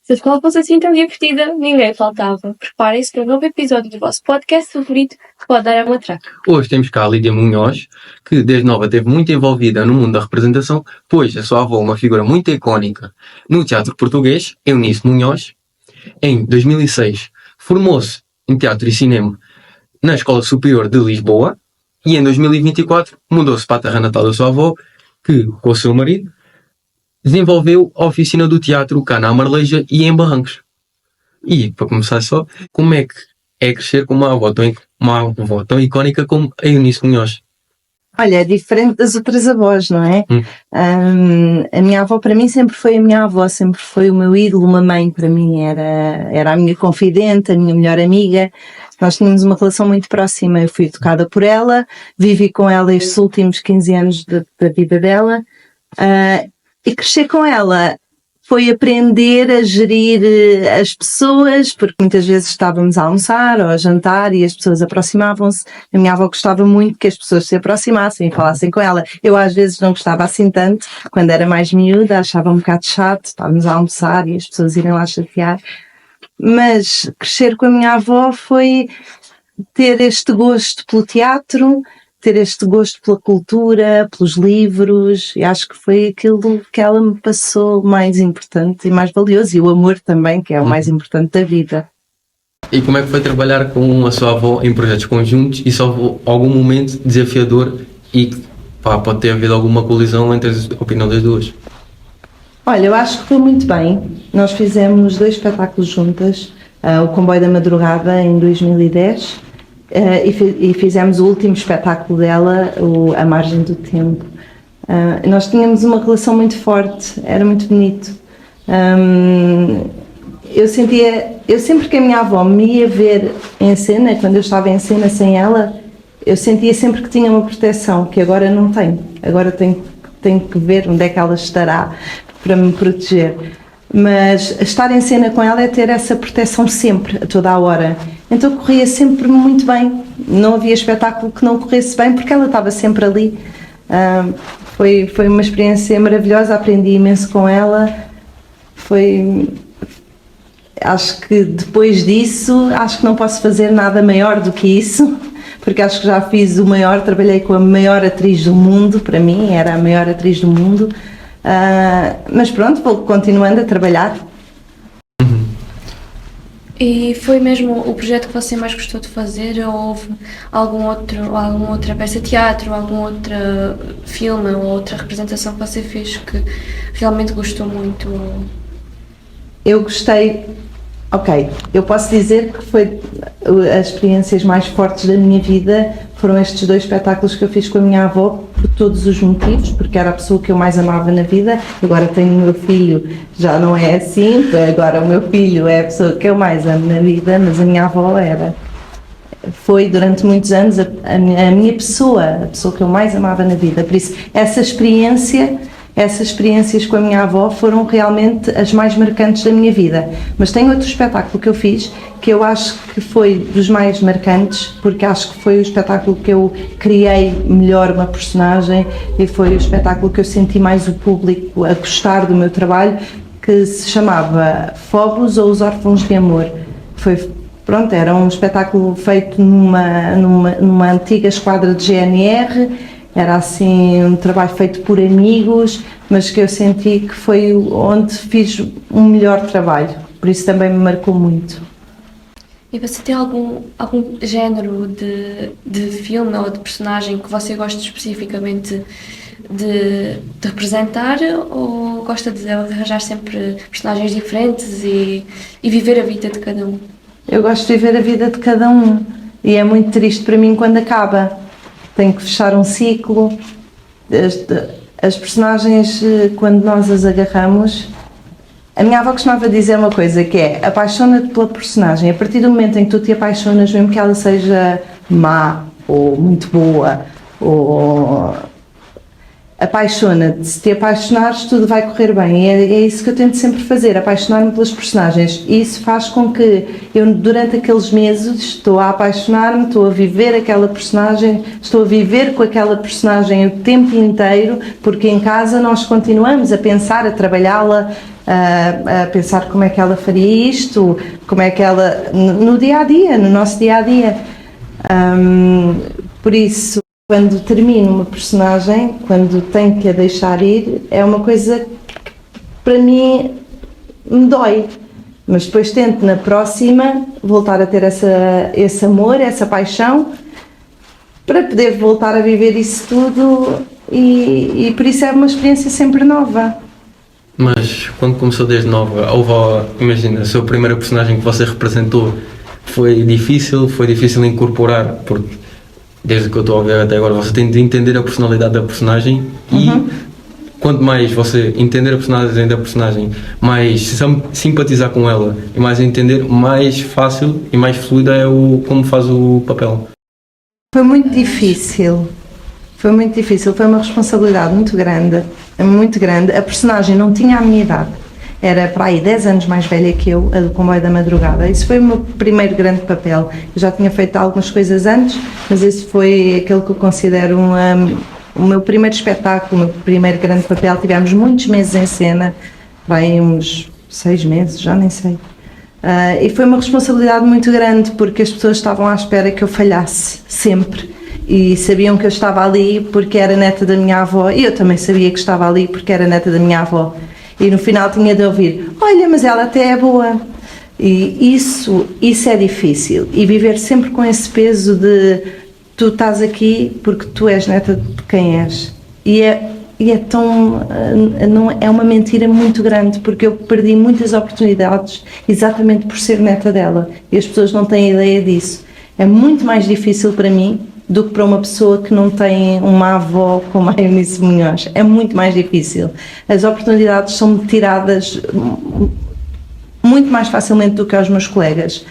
Se a escola fosse assim tão divertida, ninguém faltava. Preparem-se para um novo episódio do vosso podcast favorito que pode dar a uma traca. Hoje temos cá a Lídia Munhoz, que desde nova esteve muito envolvida no mundo da representação, pois a sua avó é uma figura muito icónica no teatro português, Eunice Munhoz. Em 2006 formou-se em teatro e cinema na Escola Superior de Lisboa e em 2024 mudou-se para a terra natal da sua avó, que, com o seu marido, desenvolveu a oficina do teatro cá na Marleja e em Barrancos. E, para começar só, como é que é crescer com uma avó tão icónica como a Eunice Munhoz? Olha, é diferente das outras avós, não é? A minha avó para mim sempre foi a minha avó, sempre foi o meu ídolo, uma mãe para mim era a minha confidente, a minha melhor amiga. Nós tínhamos uma relação muito próxima, eu fui educada por ela, vivi com ela estes últimos 15 anos da vida dela, e crescer com ela foi aprender a gerir as pessoas, porque muitas vezes estávamos a almoçar ou a jantar e as pessoas aproximavam-se. A minha avó gostava muito que as pessoas se aproximassem e falassem com ela. Eu às vezes não gostava assim tanto, quando era mais miúda, achava um bocado chato, estávamos a almoçar e as pessoas irem lá chatear. Mas crescer com a minha avó foi ter este gosto pelo teatro, ter este gosto pela cultura, pelos livros, e acho que foi aquilo que ela me passou mais importante e mais valioso, e o amor também, que é o mais importante da vida. E como é que foi trabalhar com a sua avó em projetos conjuntos e só houve algum momento desafiador e pode ter havido alguma colisão entre a opinião das duas? Olha, eu acho que foi muito bem. Nós fizemos 2 espetáculos juntas, o Comboio da Madrugada em 2010, e fizemos o último espetáculo dela, A Margem do Tempo. Nós tínhamos uma relação muito forte, era muito bonito. Eu sempre que a minha avó me ia ver em cena, quando eu estava em cena sem ela, eu sentia sempre que tinha uma proteção, que agora não tenho. Agora tenho que ver onde é que ela estará para me proteger. Mas estar em cena com ela é ter essa proteção sempre, a toda a hora. Então corria sempre muito bem, não havia espetáculo que não corresse bem porque ela estava sempre ali. Foi uma experiência maravilhosa, aprendi imenso com ela. Acho que depois disso, acho que não posso fazer nada maior do que isso, porque acho que já fiz o maior, trabalhei com a maior atriz do mundo, para mim era a maior atriz do mundo. Mas pronto, vou continuando a trabalhar. E foi mesmo o projeto que você mais gostou de fazer, ou houve alguma outra peça de teatro, algum outro filme ou outra representação que você fez que realmente gostou muito? Eu gostei, eu posso dizer que foi as experiências mais fortes da minha vida, foram estes 2 espetáculos que eu fiz com a minha avó, por todos os motivos, porque era a pessoa que eu mais amava na vida. Agora tenho o meu filho, já não é assim, agora o meu filho é a pessoa que eu mais amo na vida, mas a minha avó foi durante muitos anos a minha pessoa, a pessoa que eu mais amava na vida. Por isso, essas experiências com a minha avó foram realmente as mais marcantes da minha vida. Mas tem outro espetáculo que eu fiz que eu acho que foi dos mais marcantes, porque acho que foi o espetáculo que eu criei melhor uma personagem e foi o espetáculo que eu senti mais o público a gostar do meu trabalho, que se chamava Phobos ou Os Órfãos de Amor. Era um espetáculo feito numa antiga esquadra de GNR. Era assim um trabalho feito por amigos, mas que eu senti que foi onde fiz um melhor trabalho, por isso também me marcou muito. E você tem algum género de filme ou de personagem que você gosta especificamente de representar, ou gosta de arranjar sempre personagens diferentes e viver a vida de cada um? Eu gosto de viver a vida de cada um e é muito triste para mim quando acaba. Tenho que fechar um ciclo. As personagens, quando nós as agarramos, a minha avó costumava dizer uma coisa, que é: apaixona-te pela personagem. A partir do momento em que tu te apaixonas, mesmo que ela seja má ou muito boa, ou apaixona-te. Se te apaixonares, tudo vai correr bem. E é isso que eu tento sempre fazer, apaixonar-me pelas personagens. E isso faz com que eu, durante aqueles meses, estou a apaixonar-me, estou a viver aquela personagem, estou a viver com aquela personagem o tempo inteiro, porque em casa nós continuamos a pensar, a trabalhá-la, a pensar como é que ela faria isto, como é que ela, no dia a dia, no nosso dia a dia. Por isso, quando termino uma personagem, quando tenho que a deixar ir, é uma coisa que para mim me dói. Mas depois tento na próxima voltar a ter esse amor, essa paixão, para poder voltar a viver isso tudo e por isso é uma experiência sempre nova. Mas quando começou desde nova, imagina, a sua primeira personagem que você representou foi difícil incorporar, porque desde que eu estou a ver até agora você tem de entender a personalidade da personagem e quanto mais você entender a personagem, mais simpatizar com ela e mais entender, mais fácil e mais fluida é como faz o papel. Foi muito difícil, foi uma responsabilidade muito grande. A personagem não tinha a minha idade, era para aí 10 anos mais velha que eu, a do Comboio da Madrugada. Isso foi o meu primeiro grande papel. Eu já tinha feito algumas coisas antes, mas esse foi aquele que eu considero o meu primeiro espetáculo, o meu primeiro grande papel. Tivemos muitos meses em cena, para aí uns 6 meses, já nem sei. E foi uma responsabilidade muito grande, porque as pessoas estavam à espera que eu falhasse, sempre. E sabiam que eu estava ali porque era neta da minha avó, e eu também sabia que estava ali porque era neta da minha avó. E no final tinha de ouvir, olha, mas ela até é boa. E isso é difícil. E viver sempre com esse peso de tu estás aqui porque tu és neta de quem és. E é tão... não, é uma mentira muito grande, porque eu perdi muitas oportunidades exatamente por ser neta dela. E as pessoas não têm ideia disso. É muito mais difícil para mim do que para uma pessoa que não tem uma avó como a Eunice Munhoz. É muito mais difícil. As oportunidades são tiradas muito mais facilmente do que aos meus colegas.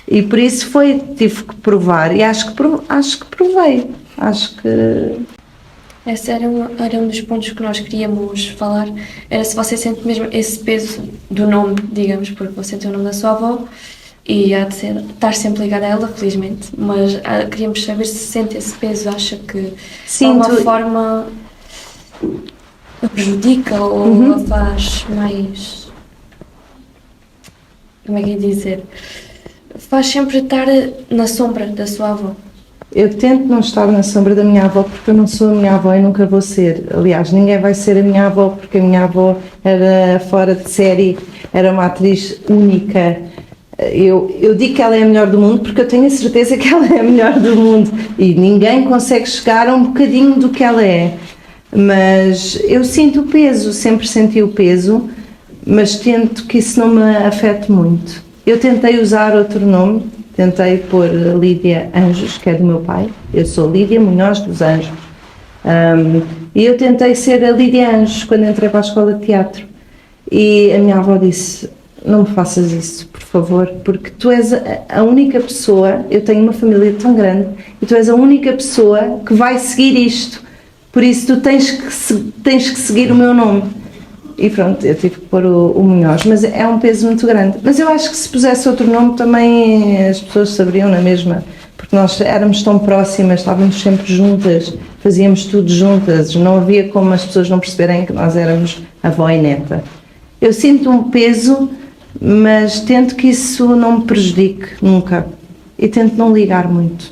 E por isso tive que provar, e acho que provei. Acho que... Esse era um dos pontos que nós queríamos falar, era se você sente mesmo esse peso do nome, digamos, porque você tem o nome da sua avó, e há de estar sempre ligada a ela, felizmente, mas queríamos saber se sente esse peso, acha que de alguma forma a prejudica ou a faz mais... Como é que é dizer? Faz sempre estar na sombra da sua avó. Eu tento não estar na sombra da minha avó porque eu não sou a minha avó e nunca vou ser. Aliás, ninguém vai ser a minha avó porque a minha avó era fora de série, era uma atriz única. Eu digo que ela é a melhor do mundo porque eu tenho a certeza que ela é a melhor do mundo e ninguém consegue chegar a um bocadinho do que ela é. Mas eu sinto o peso, sempre senti o peso, mas tento que isso não me afete muito. Eu tentei usar outro nome, tentei pôr Lídia Anjos, que é do meu pai. Eu sou Lídia Munhoz dos Anjos. E eu tentei ser a Lídia Anjos quando entrei para a escola de teatro. E a minha avó disse, não me faças isso, por favor, porque tu és a única pessoa, eu tenho uma família tão grande, e tu és a única pessoa que vai seguir isto. Por isso tu tens que seguir o meu nome. E pronto, eu tive que pôr o Munhoz, mas é um peso muito grande. Mas eu acho que se pusesse outro nome também as pessoas saberiam na mesma, porque nós éramos tão próximas, estávamos sempre juntas, fazíamos tudo juntas, não havia como as pessoas não perceberem que nós éramos avó e neta. Eu sinto um peso, mas tento que isso não me prejudique nunca, e tento não ligar muito.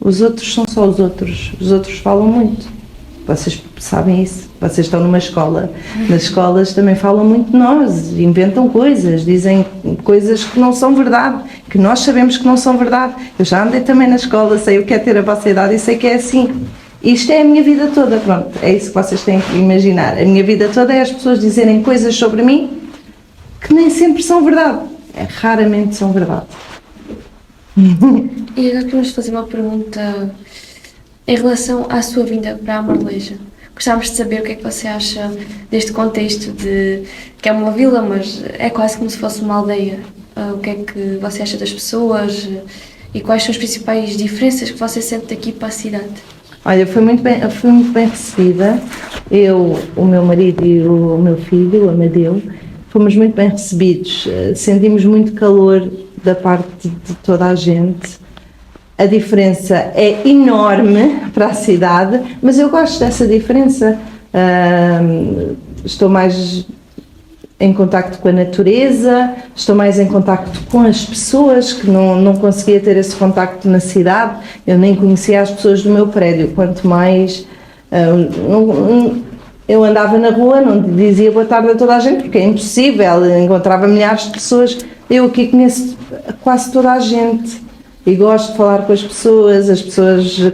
Os outros são só os outros falam muito. Vocês sabem isso, vocês estão numa escola, nas escolas também falam muito de nós, inventam coisas, dizem coisas que não são verdade, que nós sabemos que não são verdade. Eu já andei também na escola, sei o que é ter a vossa idade e sei que é assim. Isto é a minha vida toda, pronto, é isso que vocês têm que imaginar. A minha vida toda é as pessoas dizerem coisas sobre mim que nem sempre são verdade, raramente são verdade. E agora queremos fazer uma pergunta em relação à sua vinda para a Marleja. Gostávamos de saber o que é que você acha deste contexto de que é uma vila, mas é quase como se fosse uma aldeia. O que é que você acha das pessoas e quais são as principais diferenças que você sente daqui para a cidade? Olha, fui muito bem recebida. Eu, o meu marido e o meu filho, o Amadeu, fomos muito bem recebidos. Sentimos muito calor da parte de toda a gente. A diferença é enorme para a cidade, mas eu gosto dessa diferença. Estou mais em contacto com a natureza, estou mais em contacto com as pessoas, que não conseguia ter esse contacto na cidade, eu nem conhecia as pessoas do meu prédio, quanto mais eu andava na rua, não dizia boa tarde a toda a gente, porque é impossível, encontrava milhares de pessoas, eu aqui conheço quase toda a gente e gosto de falar com as pessoas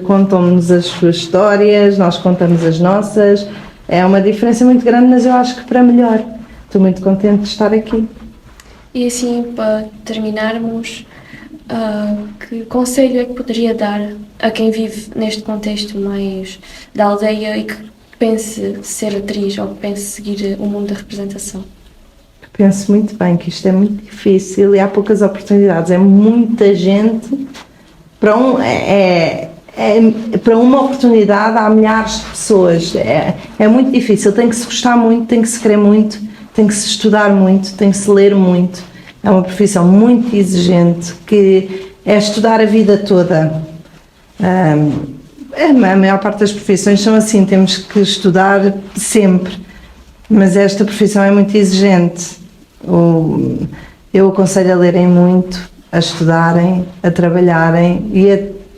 contam-nos as suas histórias, nós contamos as nossas, é uma diferença muito grande, mas eu acho que para melhor. Estou muito contente de estar aqui. E assim, para terminarmos, que conselho é que poderia dar a quem vive neste contexto mais da aldeia e que pense ser atriz ou que pense seguir o mundo da representação? Penso muito bem que isto é muito difícil e há poucas oportunidades. É muita gente. Para uma oportunidade há milhares de pessoas. É muito difícil. Tem que se gostar muito, tem que se querer muito, tem que se estudar muito, tem que se ler muito. É uma profissão muito exigente que é estudar a vida toda. A maior parte das profissões são assim, temos que estudar sempre. Mas esta profissão é muito exigente. Eu aconselho a lerem muito, a estudarem, a trabalharem e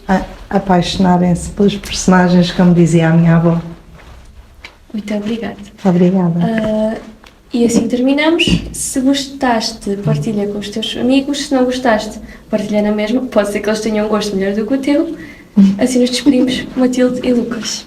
a apaixonarem-se pelos personagens, como dizia a minha avó. Muito obrigada. Obrigada. E assim terminamos. Se gostaste, partilha com os teus amigos. Se não gostaste, partilha na mesma. Pode ser que eles tenham um gosto melhor do que o teu. Assim nos despedimos, Matilde e Lucas.